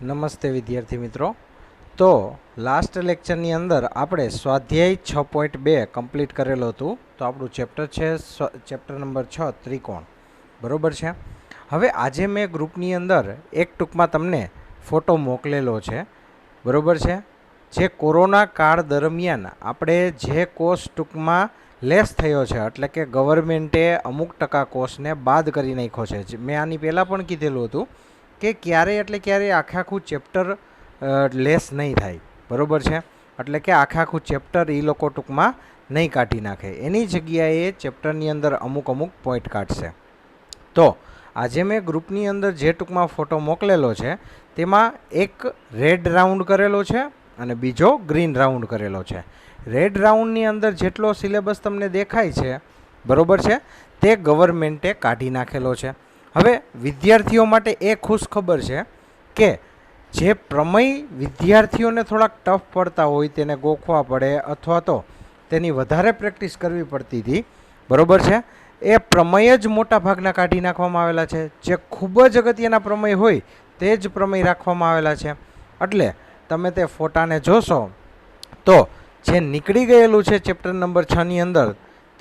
નમસ્તે વિદ્યાર્થી મિત્રો. તો લાસ્ટ લેક્ચરની અંદર આપણે સ્વાધ્યાય 6.2 કમ્પ્લીટ કરેલું હતું. તો આપણું ચેપ્ટર છે ચેપ્ટર નંબર 6 ત્રિકોણ. બરોબર છે. હવે આજે મેં ગ્રુપની અંદર એક ટૂંકમાં તમને ફોટો મોકલેલો છે. બરોબર છે. જે કોરોના કાળ દરમિયાન આપણે જે કોર્સ ટૂંકમાં લેસ થયો છે, એટલે કે ગવર્મેન્ટે અમુક ટકા કોર્સને બાદ કરી નાખ્યો છે. મેં આની પહેલાં પણ કીધેલું હતું કે ક્યારે એટલે ક્યારે આખું ચેપ્ટર લેસ નહીં થાય. બરાબર છે. એટલે કે આખું ચેપ્ટર એ લોકો ટૂંકમાં નહીં કાઢી નાખે, એની જગ્યાએ ચેપ્ટરની અંદર અમુક પોઈન્ટ કાઢશે. તો આજે મેં ગ્રુપની અંદર જે ટૂંકમાં ફોટો મોકલેલો છે તેમાં એક રેડ રાઉન્ડ કરેલો છે અને બીજો ગ્રીન રાઉન્ડ કરેલો છે. રેડ રાઉન્ડની અંદર જેટલો સિલેબસ તમને દેખાય છે, બરાબર છે, તે ગવર્મેન્ટે કાઢી નાખેલો છે. હવે વિદ્યાર્થીઓ માટે એ ખુશ ખબર છે કે જે પ્રમેય વિદ્યાર્થીઓને થોડાક ટફ પડતા હોય તેને ગોખવા પડે અથવા તો તેની વધારે પ્રેક્ટિસ કરવી પડતી હતી, બરાબર છે, એ પ્રમેય જ મોટા ભાગના કાઢી નાખવામાં આવેલા છે. જે ખૂબ જ અગત્યના પ્રમેય હોય તે જ પ્રમેય રાખવામાં આવેલા છે. એટલે તમે તે ફોટાને જોશો તો જે નીકળી ગયેલું છે ચેપ્ટર નંબર 6ની અંદર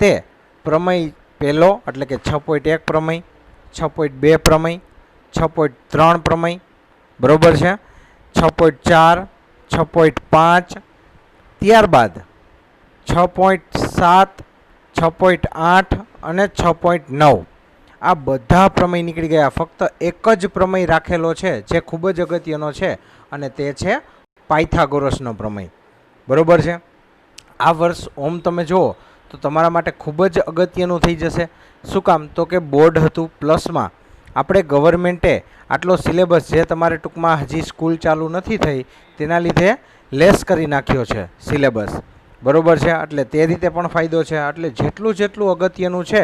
તે પ્રમેય પહેલો એટલે કે 6.1 પ્રમેય, 6.2 પ્રમેય, 6.3 પ્રમેય, બરાબર છે, 6.4, 6.5, ત્યારબાદ 6.7, 6.8 અને 6.9 આ બધા પ્રમેય નીકળી ગયા. ફક્ત એક જ પ્રમેય રાખેલો છે જે ખૂબ જ અગત્યનો છે અને તે છે પાયથાગોરસનો પ્રમેય. બરાબર છે. આ વર્ષ ઓમ તમે જુઓ તો તમારા માટે ખૂબ જ અગત્યનું થઈ જશે. શું કામ? તો કે બોર્ડ હતું, પ્લસમાં આપણે ગવર્મેન્ટે આટલો સિલેબસ જે તમારે ટૂંકમાં હજી સ્કૂલ ચાલુ નથી થઈ તેના લીધે લેસ કરી નાખ્યો છે સિલેબસ. બરાબર છે. એટલે તે રીતે પણ ફાયદો છે. એટલે જેટલું અગત્યનું છે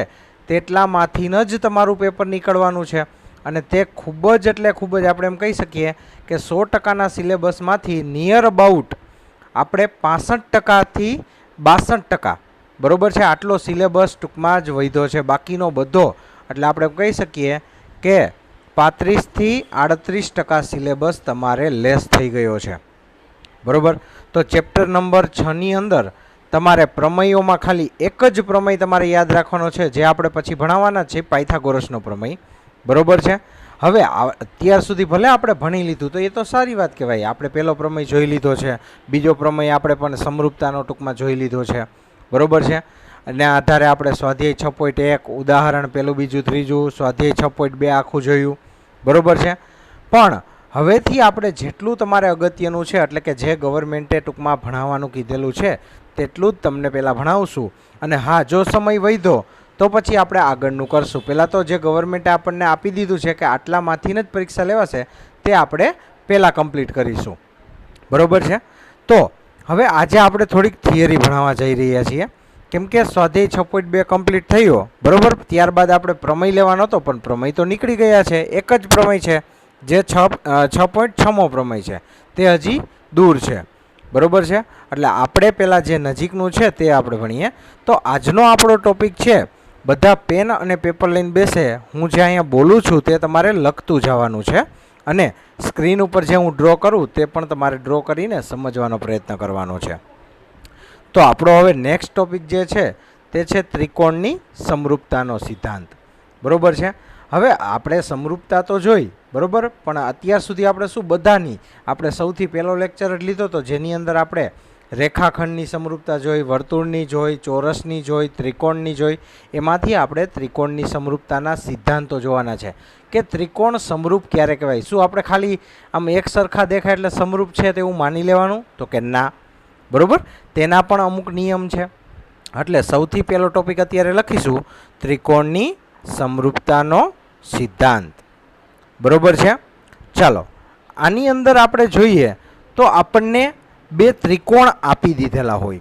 તેટલામાંથી જ તમારું પેપર નીકળવાનું છે અને તે ખૂબ જ આપણે એમ કહી શકીએ કે 100%ના સિલેબસમાંથી નિયર અબાઉટ આપણે 65%થી 62%, બરાબર છે, આટલો સિલેબસ ટૂંકમાં જ વધ્યો છે. બાકીનો બધો એટલે આપણે કહી શકીએ કે 35થી 38% સિલેબસ તમારે લેસ થઈ ગયો છે. બરાબર. તો ચેપ્ટર નંબર 6ની અંદર તમારે પ્રમેયોમાં ખાલી એક જ પ્રમેય તમારે યાદ રાખવાનો છે જે આપણે પછી ભણાવવાના છે, પાયથાગોરસનો પ્રમેય. બરાબર છે. હવે અત્યાર સુધી ભલે આપણે ભણી લીધું તો એ તો સારી વાત કહેવાય. આપણે પહેલો પ્રમેય જોઈ લીધો છે, બીજો પ્રમેય આપણે પણ સમરૂપતાનો ટૂંકમાં જોઈ લીધો છે. બરાબર છે. અને આધારે આપણે સ્વાધ્યાય 6.1 ઉદાહરણ પહેલું, બીજું, ત્રીજું, સ્વાધ્યાય 6.2 આખું જોયું. બરાબર છે. પણ હવેથી આપણે જેટલું તમારે અગત્યનું છે એટલે કે જે ગવર્મેન્ટે ટૂંકમાં ભણાવવાનું કીધેલું છે તેટલું જ તમને પહેલાં ભણાવશું. અને હા, જો સમય વધ્યો તો પછી આપણે આગળનું કરશું. પહેલાં તો જે ગવર્મેન્ટે આપણને આપી દીધું છે કે આટલામાંથી જ પરીક્ષા લેવાશે તે આપણે પહેલાં કમ્પ્લીટ કરીશું. બરાબર છે. તો હવે આજે આપણે થોડીક થિયરી ભણાવવા જઈ રહ્યા છીએ કેમ કે સ્વાધ્યાય 6.2 કમ્પ્લીટ થયો, બરાબર. ત્યારબાદ આપણે પ્રમેય લેવાનો હતો પણ પ્રમેય તો નીકળી ગયા છે. એક જ પ્રમેય છે જે 6.6મો પ્રમેય છે તે હજી દૂર છે. બરાબર છે. એટલે આપણે પહેલાં જે નજીકનું છે તે આપણે ભણીએ. તો આજનો આપણો ટોપિક છે, બધા પેન અને પેપર લઈને બેસે, હું જે અહીંયા બોલું છું તે તમારે લખતું જવાનું છે અને સ્ક્રીન ઉપર જે હું ડ્રો કરું તે પણ તમારે ડ્રો કરીને સમજવાનો પ્રયત્ન કરવાનો છે. તો આપણો હવે નેક્સ્ટ ટોપિક જે છે તે છે ત્રિકોણની સમરૂપતાનો સિદ્ધાંત. બરાબર છે. હવે આપણે સમરૂપતા તો જોઈ, બરાબર, પણ અત્યાર સુધી આપણે શું બધાની આપણે સૌથી પહેલો લેક્ચર જ લીધો હતો જેની અંદર આપણે રેખાખંડની સમરૂપતા જોઈ, વર્તુળની જોઈ, ચોરસની જોઈ, ત્રિકોણની જોઈ. એમાંથી આપણે ત્રિકોણની સમરૂપતાના સિદ્ધાંતો જોવાના છે કે ત્રિકોણ સમરૂપ ક્યારે કહેવાય. શું આપણે ખાલી આમ એક સરખા દેખાય એટલે સમરૂપ છે તેવું માની લેવાનું? તો કે ના. બરાબર. તેના પણ અમુક નિયમ છે. એટલે સૌથી પહેલો ટોપિક અત્યારે લખીશું ત્રિકોણની સમરૂપતાનો સિદ્ધાંત. બરાબર છે. ચાલો, આની અંદર આપણે જોઈએ તો આપણને બે ત્રિકોણ આપી દીધેલા હોય.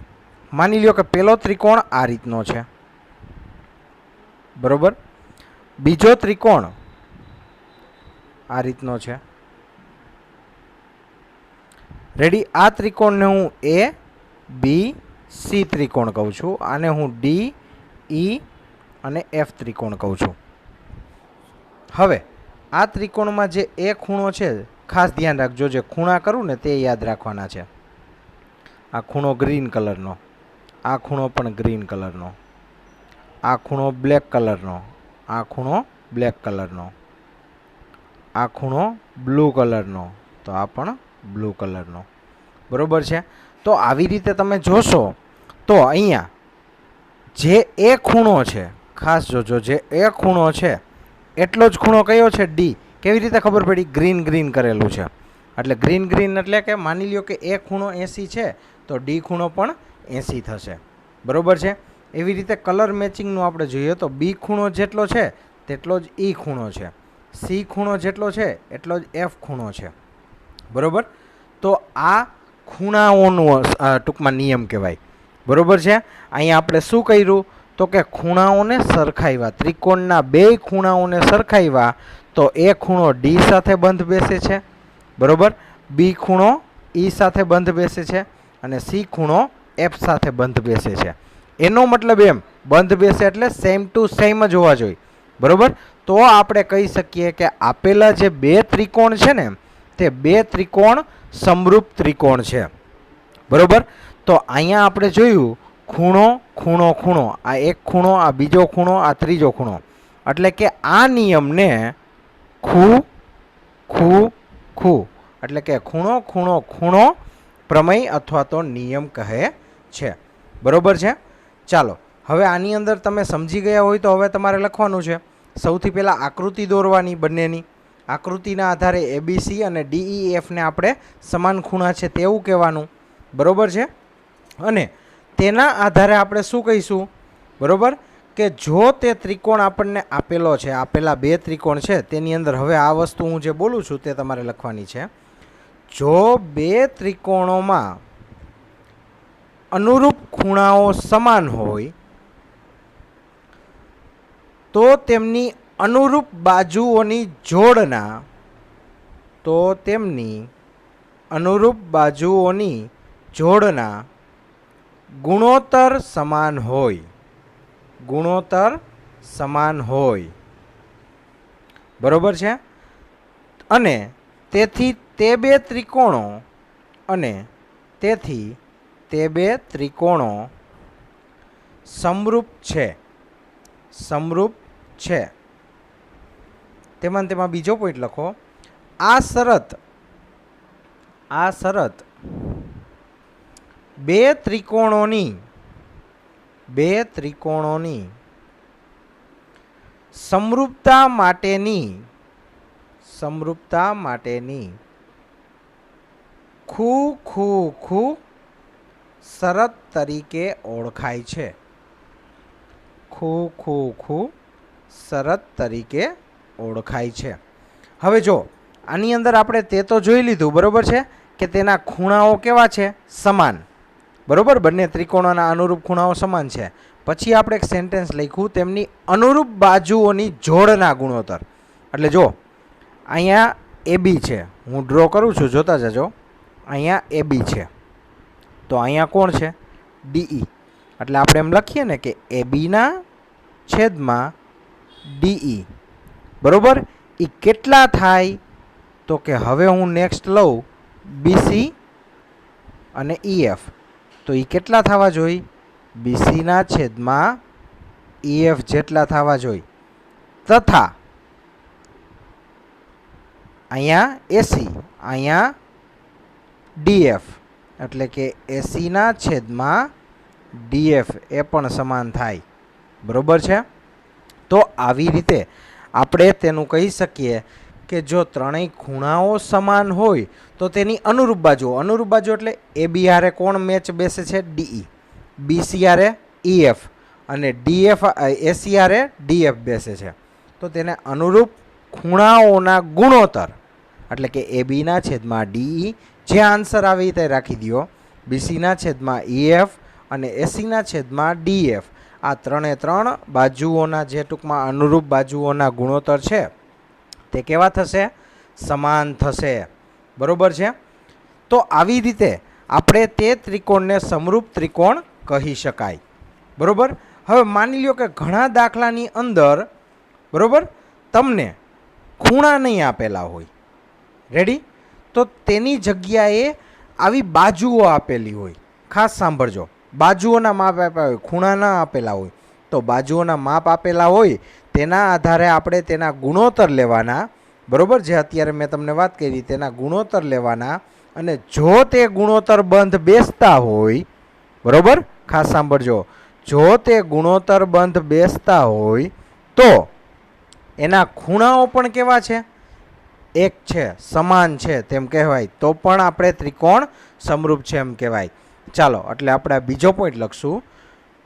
માની લ્યો કે પહેલો ત્રિકોણ આ રીતનો છે, બરાબર, બીજો ત્રિકોણ આ રીતનો છે. રેડી. આ ત્રિકોણને હું એ બી સી ત્રિકોણ કહું છું, આને હું ડી ઈ અને એફ ત્રિકોણ કહું છું. હવે આ ત્રિકોણમાં જે એ ખૂણો છે ખાસ ધ્યાન રાખજો, જે ખૂણા કરું ને તે યાદ રાખવાના છે. આ ખૂણો ગ્રીન કલરનો, આ ખૂણો પણ ગ્રીન કલરનો, આ ખૂણો બ્લેક કલરનો, આ ખૂણો બ્લેક કલરનો, આ ખૂણો બ્લુ કલરનો, તો આ પણ બ્લુ કલરનો. બરોબર છે. તો આવી રીતે તમે જોશો તો અહીંયા જે એ ખૂણો છે, ખાસ જોજો, જે એ ખૂણો છે એટલો જ ખૂણો કયો છે? ડી. કેવી રીતે ખબર પડી? ગ્રીન ગ્રીન કરેલું છે એટલે ગ્રીન ગ્રીન એટલે કે માની લ્યો કે એ ખૂણો 80 છે તો ડી ખૂણો પણ 80 થશે. બરોબર છે. એવી રીતે કલર મેચિંગનું આપણે જોઈએ તો બી ખૂણો જેટલો છે તેટલો જ ઈ ખૂણો છે, સી ખૂણો જેટલો છે એટલો જ એફ ખૂણો છે. બરોબર. તો આ ખૂણાઓનું ટૂંકમાં નિયમ કહેવાય. બરોબર છે. અહીંયા આપણે શું કર્યું તો કે ખૂણાઓને સરખાવ્યા, ત્રિકોણના બે ખૂણાઓને સરખાવ્યા તો એ ખૂણો ડી સાથે બંધ બેસે છે. બરોબર. બી ખૂણો ઈ સાથે બંધ બેસે છે અને સી ખૂણો એફ સાથે બંધ બેસે છે. એનો મતલબ એમ, બંધ બેસે એટલે સેમ ટુ સેમ જ હોવા જોઈએ. બરોબર. તો આપણે કહી શકીએ કે આપેલા જે બે ત્રિકોણ છે ને તે બે ત્રિકોણ સમરૂપ ત્રિકોણ છે. બરોબર. તો અહીંયા આપણે જોયું ખૂણો ખૂણો ખૂણો, આ એક ખૂણો, આ બીજો ખૂણો, આ ત્રીજો ખૂણો, એટલે કે આ નિયમને ખૂ ખૂ ખૂ એટલે કે ખૂણો ખૂણો ખૂણો પ્રમેય અથવા તો નિયમ કહે છે. બરોબર છે. ચાલો હવે આની અંદર તમે સમજી ગયા હોય તો હવે તમારે લખવાનું છે. સૌથી પહેલાં આકૃતિ દોરવાની બંનેની. આકૃતિના આધારે એબીસી અને ડીઈએફને આપણે સમાન ખૂણા છે તેવું કહેવાનું. બરોબર છે. અને તેના આધારે આપણે શું કહીશું? બરોબર કે જો તે ત્રિકોણ આપણને આપેલો છે, આપેલા બે ત્રિકોણ છે તેની અંદર, હવે આ વસ્તુ હું જે બોલું છું તે તમારે લખવાની છે. જો બે ત્રિકોણોમાં અનુરૂપ ખૂણાઓ સમાન હોય તો તેમની અનુરૂપ બાજુઓની જોડના, તો તેમની અનુરૂપ બાજુઓની જોડના ગુણોત્તર સમાન હોય. ગુણોત્તર સમાન હોય. બરોબર છે. અને તેથી તે બે ત્રિકોણો સમરૂપ છે. સમરૂપ છે. તેમાં બીજો પોઈન્ટ લખો. આ શરત બે ત્રિકોણોની સમરૂપતા માટેની ખૂ ખૂ ખૂ શરત તરીકે ઓળખાય છે. ખૂ ખૂ ખૂ શરત તરીકે ઓળખાય છે. હવે જો આની અંદર આપણે તે તો જોઈ લીધું. બરોબર છે કે તેના ખૂણાઓ કેવા છે? સમાન. બરોબર. બંને ત્રિકોણોના અનુરૂપ ખૂણાઓ સમાન છે. પછી આપણે એક સેન્ટેન્સ લખ્યું, તેમની અનુરૂપ બાજુઓની જોડના ગુણોત્તર. એટલે જો અહીંયા એબી છે, હું ડ્રો કરું છું, જોતા જજો. અહીંયા એબી છે તો અહીંયા કોણ છે? ડીઈ. એટલે આપણે એમ લખીએ ને કે એબીના છેદમાં ડીઈ. બરોબર. એ કેટલા થાય? તો કે હવે હું નેક્સ્ટ લઉં બીસી અને ઈએફ, તો એ કેટલા થવા જોઈએ? બીસીના છેદમાં ઈએફ જેટલા થવા જોઈએ. તથા અહીંયા એસી, અહીંયા ડીએફ, એટલે કે એસીના છેદમાં ડીએફ એ પણ સમાન થાય. બરોબર છે. તો આવી રીતે આપણે તેનું કહી શકીએ કે જો ત્રણેય ખૂણાઓ સમાન હોય તો તેની અનુરૂપ બાજુ એટલે એબી હારે કોણ મેચ બેસે છે? ડીઈ. બીસી હારે ઈએફ અને ડીએફ એસી હારે ડીએફ બેસે છે. તો તેને અનુરૂપ ખૂણાઓના ગુણોત્તર એટલે કે એબીના છેદમાં ડીઈ, જે આન્સર આવે તે રાખી દો. બીસીના છેદમાં ઈએફ અને એસીના છેદમાં ડીએફ, આ ત્રણે ત્રણ બાજુઓના જે ટૂંકમાં અનુરૂપ બાજુઓના ગુણોત્તર છે તે કેવા થશે? સમાન થશે. બરોબર છે. તો આવી રીતે આપણે તે ત્રિકોણને સમરૂપ ત્રિકોણ કહી શકાય. બરોબર. હવે માની લ્યો કે ઘણા દાખલાની અંદર, બરોબર, તમને ખૂણા નહીં આપેલા હોય. રેડી? તો તેની જગ્યાએ આવી બાજુઓ આપેલી હોય. ખાસ સાંભળજો, બાજુઓના માપ આપ્યા હોય, ખૂણા ના આપેલા હોય. તો બાજુઓના માપ આપેલા હોય તેના આધારે આપણે તેના ગુણોત્તર લેવાના. બરાબર, જે અત્યારે મેં તમને વાત કરી તેના ગુણોત્તર લેવાના. અને જો તે ગુણોત્તર બંધ બેસતા હોય, બરાબર, ખાસ સાંભળજો, જો તે ગુણોત્તર બંધ બેસતા હોય તો એના ખૂણાઓ પણ કેવા છે? એક છે, સમાન છે તેમ કહેવાય. તો પણ આપણે ત્રિકોણ સમરૂપ છે એમ કહેવાય. ચાલો, એટલે આપણે આ બીજો પોઈન્ટ લખશું.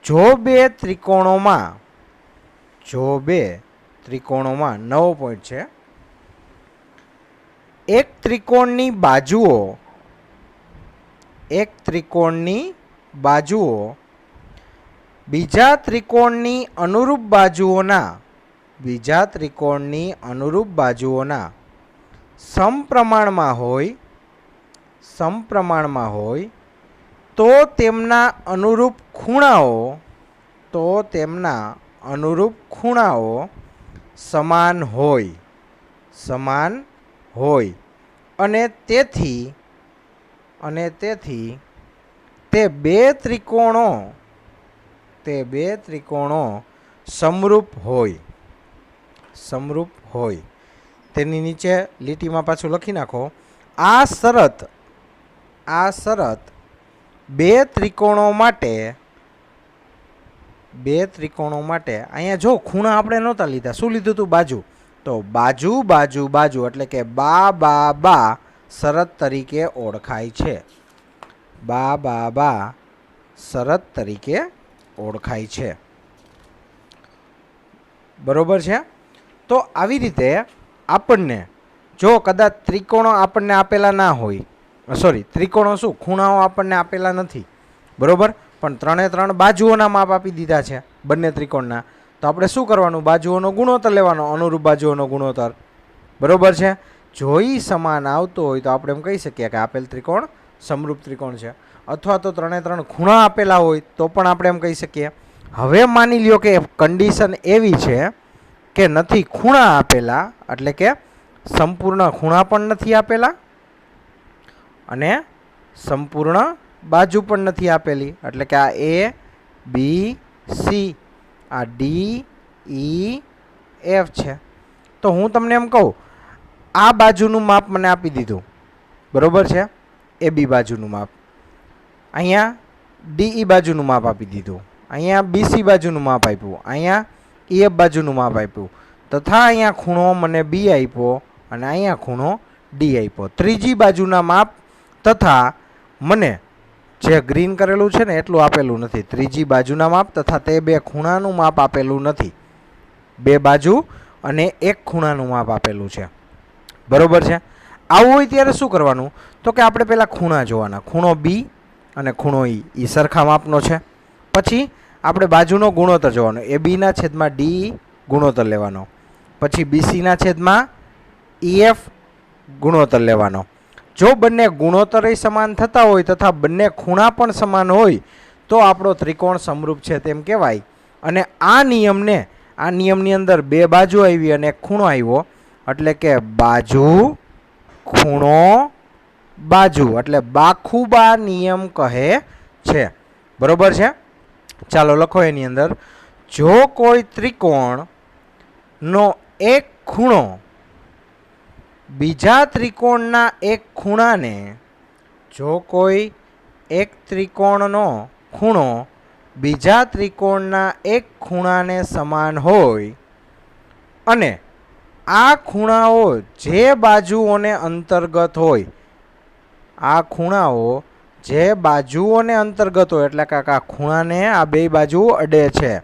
જો બે ત્રિકોણોમાં નવો પોઈન્ટ છે. એક ત્રિકોણની બાજુઓ બીજા ત્રિકોણની અનુરૂપ બાજુઓના સમપ્રમાણમાં હોય તો તેમના અનુરૂપ ખૂણાઓ સમાન હોય અને તેથી તે બે ત્રિકોણો સમરૂપ હોય. તેની નીચે લીટીમાં પાછું લખી નાખો. આ શરત બે ત્રિકોણો માટે અહીંયા જો ખૂણા આપણે નહોતા લીધા, શું લીધું હતું? બાજુ. તો બાજુ એટલે કે બા શરત તરીકે ઓળખાય છે. શરત તરીકે ઓળખાય છે. બરોબર છે. તો આવી રીતે આપણને જો કદાચ ત્રિકોણો આપણને આપેલા ના હોય, ત્રિકોણો શું, ખૂણાઓ આપણને આપેલા નથી, બરોબર, પણ ત્રણે ત્રણ બાજુઓના માપ આપી દીધા છે બંને ત્રિકોણના. તો આપણે શું કરવાનું? બાજુઓનો ગુણોત્તર લેવાનો, અનુરૂપ બાજુઓનો ગુણોત્તર. બરોબર છે. જો ઈ સમાન આવતો હોય તો આપણે એમ કહી શકીએ કે આપેલ ત્રિકોણ સમરૂપ ત્રિકોણ છે. અથવા તો ત્રણે ત્રણ ખૂણા આપેલા હોય તો પણ આપણે એમ કહી શકીએ. હવે માની લ્યો કે કન્ડિશન એવી છે કે નથી ખૂણા આપેલા, એટલે કે સંપૂર્ણ ખૂણા પણ નથી આપેલા અને સંપૂર્ણ બાજુ પણ નથી આપેલી. એટલે કે આ A, B, C, આ D, E, F છે. તો હું તમને એમ કહું, આ બાજુનું માપ મને આપી દીધું, બરોબર છે, AB બાજુનું માપ. અહીંયા DE બાજુનું માપ આપી દીધું. અહીંયા BC બાજુનું માપ આપ્યું. અહીંયા EF બાજુનું માપ આપ્યું. તથા અહીંયા ખૂણો મને B આપ્યો અને અહીંયા ખૂણો D આપ્યો. ત્રીજી બાજુના માપ તથા મને જે ગ્રીન કરેલું છે ને એટલું આપેલું નથી. ત્રીજી બાજુના માપ તથા તે બે ખૂણાનું માપ આપેલું નથી. બે બાજુ અને એક ખૂણાનું માપ આપેલું છે. બરોબર છે. આવું હોય ત્યારે શું કરવાનું? તો કે આપણે પહેલાં ખૂણા જોવાના. ખૂણો B અને ખૂણો E સરખા માપનો છે. પછી આપણે બાજુનો ગુણોત્તર જોવાનો. ABના છેદમાં DE ગુણોત્તર લેવાનો. પછી BCના છેદમાં EF ગુણોત્તર લેવાનો. જો બંને ગુણોત્તર સમાન થતા હોય તથા બંને ખૂણા પણ સમાન હોય તો આપણો ત્રિકોણ સમરૂપ છે તેમ કહેવાય. અને આ નિયમની અંદર બે બાજુ આવી અને એક ખૂણો આવ્યો, એટલે કે બાજુ ખૂણો બાજુ, એટલે બાખુબા નિયમ કહે છે. બરોબર છે. ચાલો લખો એની અંદર, જો કોઈ ત્રિકોણનો એક ખૂણો બીજા ત્રિકોણના એક ખૂણાને, જો કોઈ એક ત્રિકોણનો ખૂણો બીજા ત્રિકોણના એક ખૂણાને સમાન હોય અને આ ખૂણાઓ જે બાજુઓને અંતર્ગત હોય, આ ખૂણાઓ જે બાજુઓને અંતર્ગત હોય, એટલે કે આ ખૂણાને આ બે બાજુ અડે છે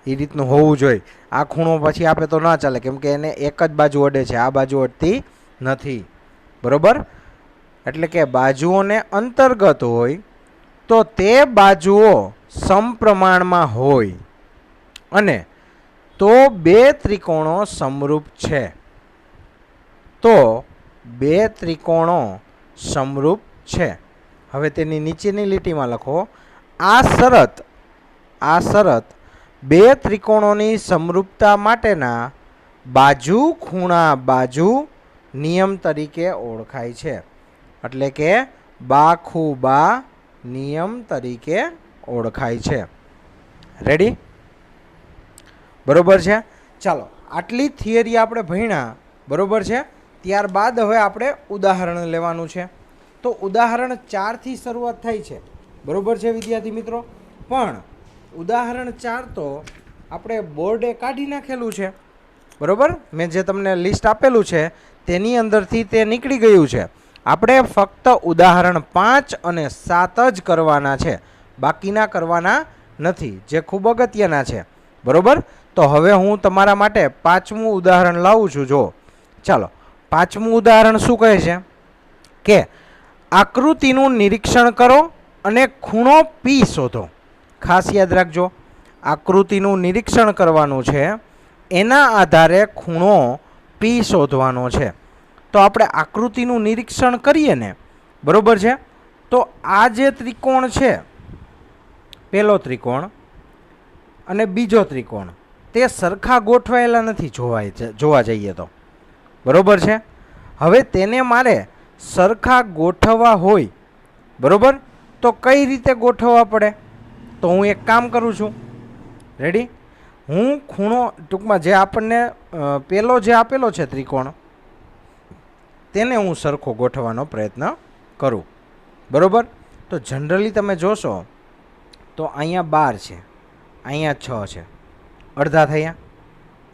એ રીતનું હોવું જોઈએ. આ ખૂણો પછી આપે તો ના ચાલે, કેમ કે એને એક જ બાજુ અડે છે, આ બાજુ અડતી નથી. બરોબર. એટલે કે બાજુઓને અંતર્ગત હોય તો તે બાજુઓ સમપ્રમાણમાં હોય અને તો બે ત્રિકોણો સમરૂપ છે. તો બે ત્રિકોણો સમરૂપ છે. હવે તેની નીચેની લીટીમાં લખો, આ શરત બે ત્રિકોણોની સમરૂપતા માટેના બાજુ ખૂણા બાજુ નિયમ તરીકે ઓળખાય છે. એટલે કે બાખુબા નિયમ તરીકે ઓળખાય છે. રેડી? બરોબર છે. ચાલો, આટલી થિયરી આપણે ભણ્યા. બરોબર છે. ત્યારબાદ હવે આપણે ઉદાહરણ લેવાનું છે. તો ઉદાહરણ 4થી શરૂઆત થાય છે. બરોબર છે વિદ્યાર્થી મિત્રો? પણ ઉદાહરણ 4 તો આપણે બોર્ડે કાઢી નાખેલું છે. બરોબર? મેં જે તમને લિસ્ટ આપેલું છે તેની અંદરથી તે નીકળી ગયું છે. આપણે ફક્ત ઉદાહરણ 5 અને 7 જ કરવાના છે, બાકીના કરવાના નથી, જે ખૂબ અગત્યના છે. બરોબર? તો હવે હું તમારા માટે 5મું ઉદાહરણ લાવું છું. જો ચાલો, 5મું ઉદાહરણ શું કહે છે કે આકૃતિનું નિરીક્ષણ કરો અને ખૂણો P શોધો. ખાસ યાદ રાખજો, આકૃતિનું નિરીક્ષણ કરવાનું છે, એના આધારે ખૂણો P શોધવાનો છે. તો આપણે આકૃતિનું નિરીક્ષણ કરીએ ને, બરોબર છે? તો આ જે ત્રિકોણ છે, પહેલો ત્રિકોણ અને બીજો ત્રિકોણ, તે સરખા ગોઠવાયેલા નથી જોવા જઈએ તો. બરોબર છે? હવે તેને મારે સરખા ગોઠવવા હોય, બરોબર, તો કઈ રીતે ગોઠવવા પડે? તો હું એક કામ કરું છું. રેડી? હું ખૂણો, ટૂંકમાં જે આપણને પહેલો જે આપેલો છે ત્રિકોણ, તેને હું સરખો ગોઠવવાનો પ્રયત્ન કરું. બરોબર? તો જનરલી તમે જોશો તો અહીંયા 12 છે, અહીંયા 6 છે, અડધા થયા.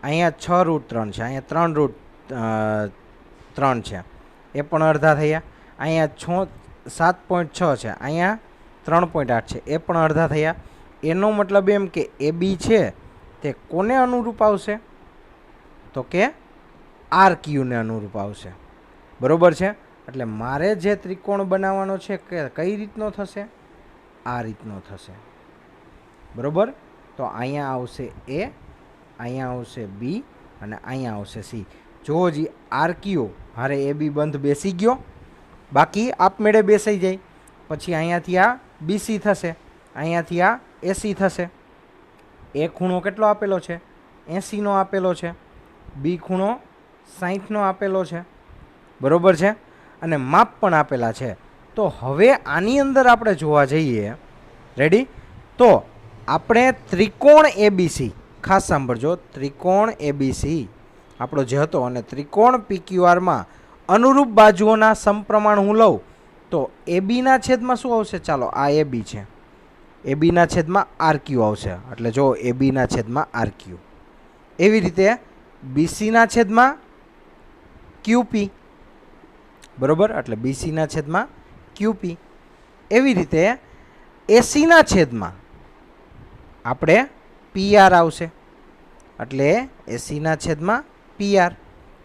અહીંયા 6√3 છે, અહીંયા 3√3 છે, એ પણ અડધા થયા. અહીંયા 7.6 છે, અહીંયા 3.8 છે, એ પણ અડધા થયા. એનો મતલબ એમ કે AB છે તે કોને અનુરૂપ આવશે? તો કે RQ ને અનુરૂપ આવશે. બરોબર છે? એટલે મારે જે ત્રિકોણ બનાવવાનો છે કે કઈ રીતનો થશે? આ રીતનો થશે. બરોબર? તો અહીંયા આવશે A, અહીંયા આવશે B અને અહીંયા આવશે C. જો હજી RQ હારે AB બંધ બેસી ગયો, બાકી આપમેળે બેસાઈ જાય. પછી અહીંયાથી આ BC થશે, અહીંયાથી આ AC થશે. એ ખૂણો કેટલો આપેલો છે? 80નો આપેલો છે. B ખૂણો 60નો આપેલો છે. બરોબર છે? અને માપ પણ આપેલા છે. તો હવે આની અંદર આપણે જોવા જઈએ. રેડી? તો આપણે ત્રિકોણ ABC, ખાસ સાંભળજો, ત્રિકોણ ABC આપણો જે હતો અને ત્રિકોણ PQRમાં અનુરૂપ બાજુઓના સમપ્રમાણ હું લઉં તો ABના છેદમાં શું આવશે? ચાલો, આ AB છે, ABના છેદમાં RQ આવશે. એટલે જો ABના છેદમાં RQ. એવી રીતે BCના છેદમાં QP. બરોબર? એટલે BCના છેદમાં QP. એવી રીતે ACના છેદમાં આપણે PR આવશે. એટલે ACના છેદમાં PR.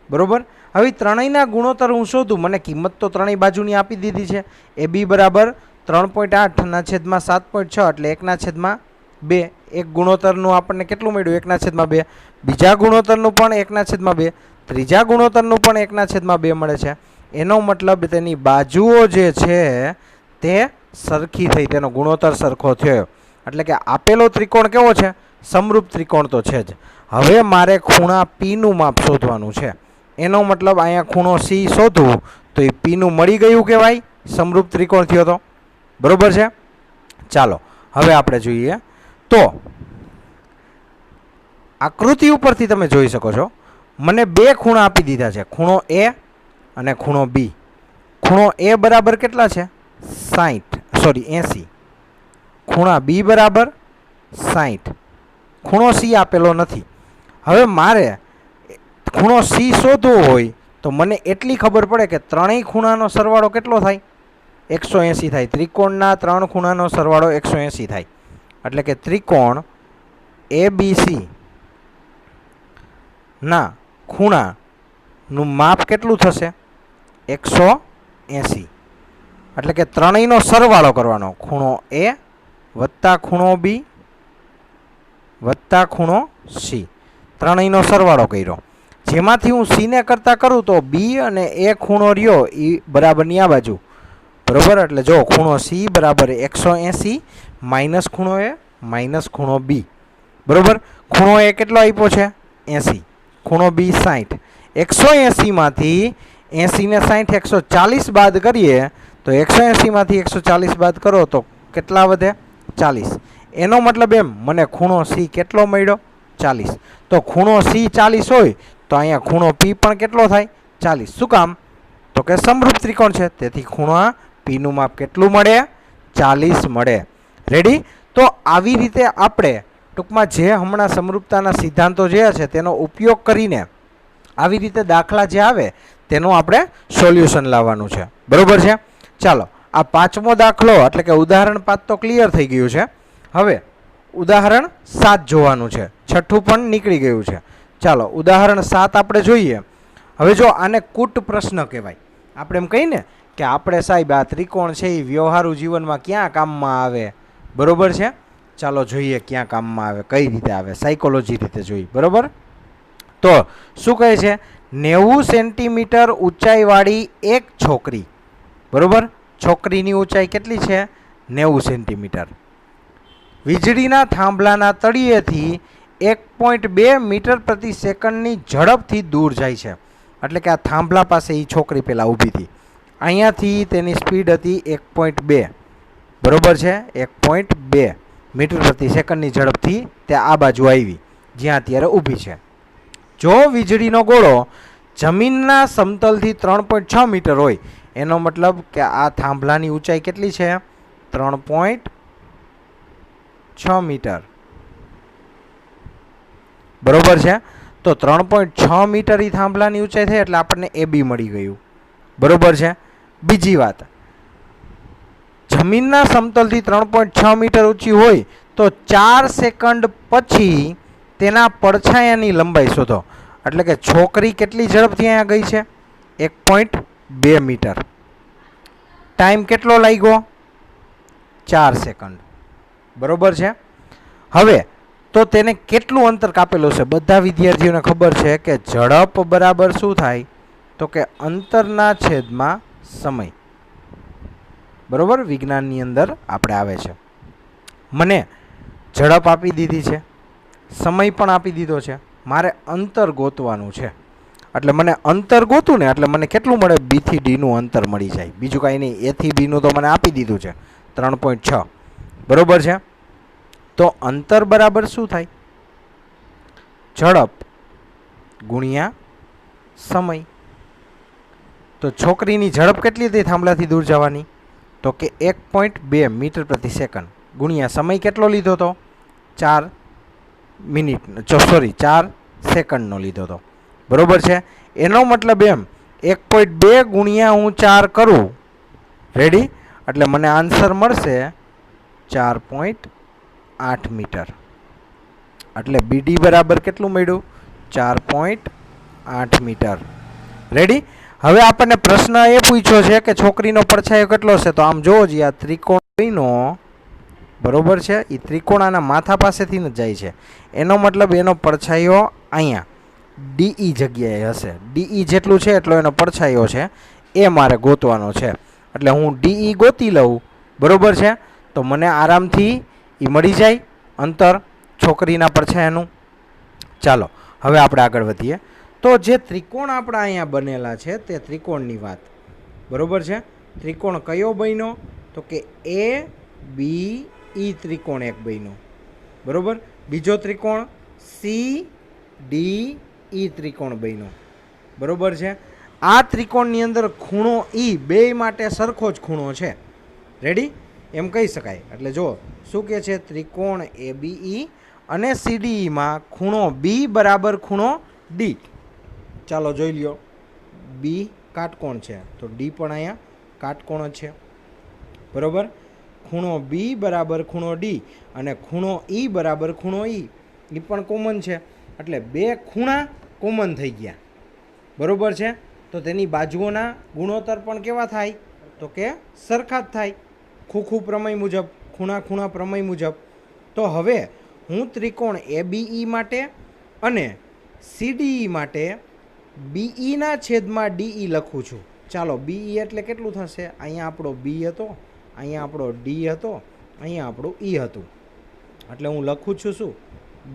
બરોબર? હવે ત્રણેયના ગુણોત્તર હું શોધું. મને કિંમત તો ત્રણેય બાજુની આપી દીધી છે. AB બરાબર 3.8 છેદમાં 7.6 એટલે 1/2. એક ગુણોત્તરનું આપણને કેટલું મળ્યું? 1/2. બીજા ગુણોત્તરનું પણ 1/2. ત્રીજા ગુણોત્તરનું પણ 1/2 મળે છે. એનો મતલબ તેની બાજુઓ જે છે તે સરખી થઈ, તેનો ગુણોત્તર સરખો થયો. એટલે કે આપેલો ત્રિકોણ કેવો છે? સમરૂપ ત્રિકોણ તો છે જ. હવે મારે ખૂણા Pનું માપ શોધવાનું છે. એનો મતલબ અહીંયા ખૂણો C શોધવું તો એ Pનું મળી ગયું કહેવાય, સમરૂપ ત્રિકોણ થયો તો. બરોબર છે? ચાલો, હવે આપણે જોઈએ. તો આકૃતિ ઉપરથી તમે જોઈ શકો છો, મને બે ખૂણા આપી દીધા છે, ખૂણો A અને ખૂણો B. ખૂણો A બરાબર કેટલા છે? 80. ખૂણા B બરાબર 60. ખૂણો C આપેલો નથી. હવે મારે ખૂણો C શોધવો હોય તો મને એટલી ખબર પડે કે ત્રણેય ખૂણાનો સરવાળો કેટલો થાય? 180 થાય. ત્રિકોણના ત્રણ ખૂણાનો સરવાળો 180 થાય. એટલે કે ત્રિકોણ ABC ના ખૂણાનું માપ કેટલું થશે? 180. એટલે કે ત્રણેયનો સરવાળો કરવાનો. ખૂણો A વત્તા ખૂણો B વત્તા ખૂણો C. ત્રણેયનો સરવાળો કર્યો. જેમાંથી હું C ને કરતાં કરું તો B અને A ખૂણો રહ્યો એ બરાબરની આ બાજુ. બરાબર? એટલે જો ખૂણો C બરાબર 180 માઇનસ ખૂણો A માઇનસ ખૂણો B. બરાબર? ખૂણો A કેટલો આપ્યો છે? 80. ખૂણો B 60. 180માંથી 80 ને 60 140 બાદ કરીએ તો 180માંથી 140 બાદ કરો તો કેટલા વધે? 40. એનો મતલબ એમ મને ખૂણો સી કેટલો મળ્યો? 40. તો ખૂણો સી 40 હોય તો અહીંયા ખૂણો પી પણ કેટલો થાય? 40. શું કામ? તો કે સમરૂપ ત્રિકોણ છે, તેથી ખૂણા પીનું માપ કેટલું મળે? 40 મળે. રેડી? તો આવી રીતે આપણે ટૂંકમાં જે હમણાં સમરૂપતાના સિદ્ધાંતો જે છે તેનો ઉપયોગ કરીને આવી રીતે દાખલા જે આવે તેનું આપણે સોલ્યુશન લાવવાનું છે. બરોબર છે? ચાલો, આ પાંચમો દાખલો એટલે કે ઉદાહરણ 5 તો ક્લિયર થઈ ગયું છે. હવે ઉદાહરણ 7 જોવાનું છે. છઠ્ઠું પણ નીકળી ગયું છે. ચાલો ઉદાહરણ 7 આપણે જોઈએ. હવે જો આને કૂટ પ્રશ્ન કહેવાય. આપણે એમ કહીએ ને કે આપણે સાહેબ આ ત્રિકોણ છે એ વ્યવહારુ જીવનમાં ક્યાં કામમાં આવે? બરોબર છે? ચાલો જોઈએ ક્યાં કામમાં આવે, કઈ રીતે આવે, સાયકોલોજી રીતે જોઈએ. બરોબર? તો શું કહે છે? 90 સેન્ટીમીટર ઊંચાઈવાળી એક છોકરી. બરોબર? છોકરીની ઊંચાઈ કેટલી છે? 90 સેન્ટીમીટર. વીજળીના થાંભલાના તળિયેથી 1.2 મીટર પ્રતિ સેકન્ડની ઝડપથી દૂર જાય છે. એટલે કે આ થાંભલા પાસે એ છોકરી પહેલાં ઊભી હતી. અહીંયાથી તેની સ્પીડ હતી 1.2. બરોબર છે? 1.2 મીટર પ્રતિ સેકન્ડની ઝડપથી તે આ બાજુ આવી જ્યાં અત્યારે ઊભી છે. જો વીજળીનો ગોળો જમીનના સમતલથી 3.6 મીટર હોય, એનો મતલબ કે આ થાંભલાની ઊંચાઈ કેટલી છે? 3.6 મીટર. બરોબર છે? તો 3.6 મીટર એ થાંભલાની ઊંચાઈ થઈ એટલે આપણને એ બી મળી ગયું. બરોબર છે? બીજી વાત, જમીનના સમતલથી 3.6 મીટર ઊંચી હોય તો 4 સેકન્ડ પછી તેના પડછાયાની લંબાઈ શોધો. એટલે કે છોકરી કેટલી ઝડપથી અહીંયા ગઈ છે? 1.2 મીટર. ટાઈમ કેટલો લાગ્યો? 4 સેકન્ડ. બરોબર છે? હવે તો તેને કેટલું અંતર કાપેલું છે? બધા વિદ્યાર્થીઓને ખબર છે કે ઝડપ બરાબર શું થાય? તો કે અંતરના છેદમાં સમય. બરોબર? વિજ્ઞાનની અંદર આપણે આવે છે. મને ઝડપ આપી દીધી છે, સમય પણ આપી દીધો છે, મારે અંતર ગોતવાનું છે. એટલે મને અંતર ગોતું ને એટલે મને કેટલું મળે? બી થી ડીનું અંતર મળી જાય. બીજું કાંઈ નહીં. એ થી બીનું તો મને આપી દીધું છે 3.6. બરોબર છે? તો અંતર બરાબર શું થાય? ઝડપ ગુણ્યા સમય. તો છોકરીની ઝડપ કેટલી હતી થાંભલાથી દૂર જવાની? તો કે 1.2 મીટર પ્રતિ સેકન્ડ ગુણ્યા સમય કેટલો લીધો હતો? 4 મિનિટ, 4 સેકન્ડનો લીધો હતો. બરોબર છે? એનો મતલબ એમ 1.2 ગુણ્યા હું 4 કરું, રેડી, એટલે મને આન્સર મળશે 4.8 મીટર. એટલે બીડી બરાબર કેટલું મળ્યું? 4.8 મીટર. રેડી? હવે આપણને પ્રશ્ન એ પૂછ્યો છે કે છોકરીનો પડછાયો કેટલો છે? તો આમ જોવો જ આ ત્રિકોણનો, બરોબર છે, એ ત્રિકોણાના માથા પાસેથી જ જાય છે. એનો મતલબ એનો પડછાયો અહીંયા ડીઈ જગ્યાએ હશે. ડીઈ જેટલું છે એટલો એનો પડછાયો છે, એ મારે ગોતવાનો છે. એટલે હું ડીઈ ગોતી લઉં. બરોબર છે? તો મને આરામથી એ મળી જાય અંતર છોકરીના પડછાયાનું. ચાલો હવે આપણે આગળ વધીએ. તો જે ત્રિકોણ આપણા અહીંયા બનેલા છે તે ત્રિકોણની વાત. બરોબર છે? ત્રિકોણ કયો બન્યો? તો કે એ બી ઈ ત્રિકોણ એક બન્યો. બરોબર? બીજો ત્રિકોણ સી ડી ઈ ત્રિકોણ બન્યો. બરોબર છે? આ ત્રિકોણની અંદર ખૂણો ઈ બે માટે સરખો જ ખૂણો છે. રેડી? એમ કહી શકાય. એટલે જો શું કહે છે? ત્રિકોણ એ બી ઈ અને સીડીઈમાં ખૂણો બી બરાબર ખૂણો ડી. ચાલો જોઈ લ્યો. બી કાટકોણ છે તો ડી પણ અહીંયા કાટકોણ જ છે. બરોબર? ખૂણો બી બરાબર ખૂણો ડી અને ખૂણો ઈ બરાબર ખૂણો ઈ, એ પણ કોમન છે. એટલે બે ખૂણા કોમન થઈ ગયા. બરોબર છે? તો તેની બાજુઓના ગુણોત્તર પણ કેવા થાય? તો કે સરખા જ થાય, ખૂખું પ્રમેય મુજબ, ખૂણા ખૂણા પ્રમેય મુજબ. તો હવે હું ત્રિકોણ એબીઈ માટે અને સીડીઈ માટે બીઈના છેદમાં ડીઈ લખું છું. ચાલો બીઈ એટલે કેટલું થશે? અહીંયા આપણો બી હતો, અહીંયા આપણો ડી હતો, અહીંયા આપણું ઈ હતું. એટલે હું લખું છું શું?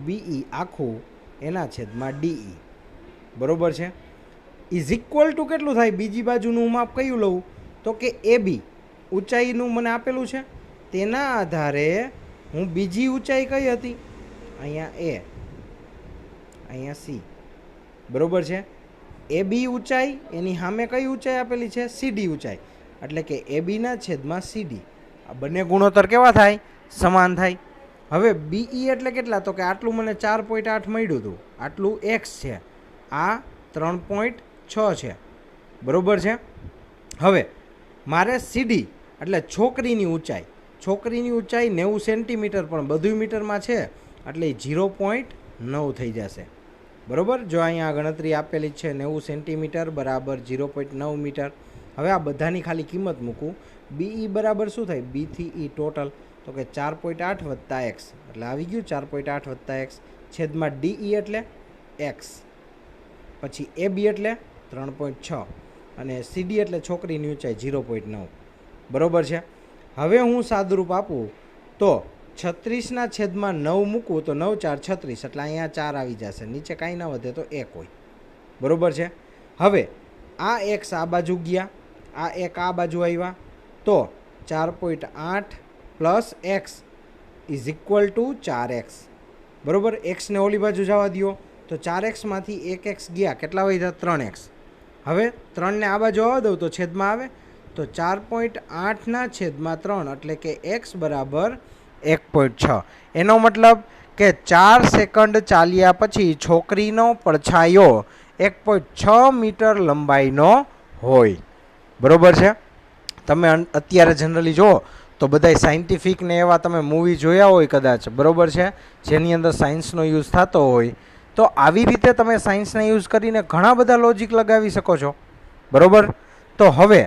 બીઈ આખું એના છેદમાં ડીઈ. બરોબર છે? ઇઝ ઇક્વલ ટુ કેટલું થાય? બીજી બાજુનું હું માપ કયું લઉં? તો કે AB ઊંચાઈનું મને આપેલું છે, તેના આધારે હું બીજી ઊંચાઈ કઈ હતી? અહીંયા A, અહીંયા C, બરોબર છે. AB ઊંચાઈ એની સામે કઈ ઊંચાઈ આપેલી છે? CD ઊંચાઈ, એટલે કે ABના છેદમાં CD. આ બંને ગુણોત્તર કેવા થાય? સમાન થાય. હવે BE એટલે કેટલા? તો કે આટલું મને 4.8 મળ્યું હતું, આટલું x છે, આ 3.6 છે, બરોબર છે. હવે મારે CD એટલે છોકરીની ઊંચાઈ, છોકરીની ઊંચાઈ 90 સેન્ટીમીટર, પણ બધું મીટરમાં છે એટલે 0.9 થઈ જશે, બરોબર. જો અહીંયા ગણતરી આપેલી છે 90 સેન્ટીમીટર બરાબર 0.9 મીટર. હવે આ બધાની ખાલી કિંમત મૂકું. BE બરાબર શું થાય? B થી E ટોટલ, તો કે 4.8 વત્તા x, એટલે આવી ગયું 4.8 વત્તા x છેદમાં DE એટલે x, પછી AB એટલે 3.6 અને CD એટલે છોકરીની ઊંચાઈ 0.9, બરોબર છે. હવે હું સાદુરૂપ આપું તો 36ના છેદમાં 9 મૂકું તો 9 4 36, એટલે અહીંયા 4 આવી જશે, નીચે કાંઈ ના વધે તો 1 હોય, બરોબર છે. હવે આ x આ બાજુ ગયા, આ એક આ બાજુ આવ્યા, તો 4.8 plus x is equal to 4x, બરોબર. એક્સને ઓલી બાજુ જવા દો તો 4xમાંથી 1x ગયા, કેટલા વધ્યા? 3x. હવે 3ને આ બાજુ આવવા દઉં તો છેદમાં આવે, તો 4.8ના છેદમાં 3, એટલે કે x બરાબર 1.6. એનો મતલબ કે 4 સેકન્ડ ચાલ્યા પછી છોકરીનો પડછાયો 1.6 મીટર લંબાઈનો હોય, બરોબર છે. તમે અત્યારે જનરલી જુઓ તો બધાય સાયન્ટિફિક ને એવા તમે મૂવી જોયા હોય કદાચ, બરોબર છે, જેની અંદર સાયન્સનો યુઝ થતો હોય, તો આવી રીતે તમે સાયન્સને યુઝ કરીને ઘણા બધા લોજિક લગાવી શકો છો, બરોબર. તો હવે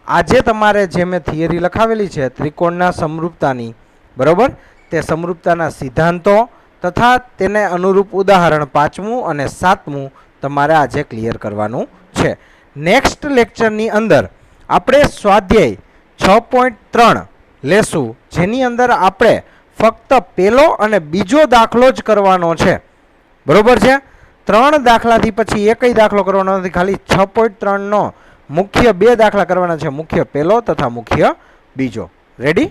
આજે તમારે જે મેં થિયરી લખાવેલી છે ત્રિકોણના સમરૂપતાની, બરોબર, તે સમરૂપતાના સિદ્ધાંતો તથા તેને અનુરૂપ ઉદાહરણ 5મું અને 7મું તમારે આજે ક્લિયર કરવાનું છે. નેક્સ્ટ લેક્ચરની અંદર આપણે સ્વાધ્યાય 6.3 લેશું, જેની અંદર આપણે ફક્ત પહેલો અને બીજો દાખલો જ કરવાનો છે, બરોબર છે. 3 દાખલાથી પછી એકય દાખલો કરવાનો નથી, ખાલી 6.3નો મુખ્ય 2 દાખલા કરવાના છે, મુખ્ય પહેલો તથા મુખ્ય બીજો. રેડી?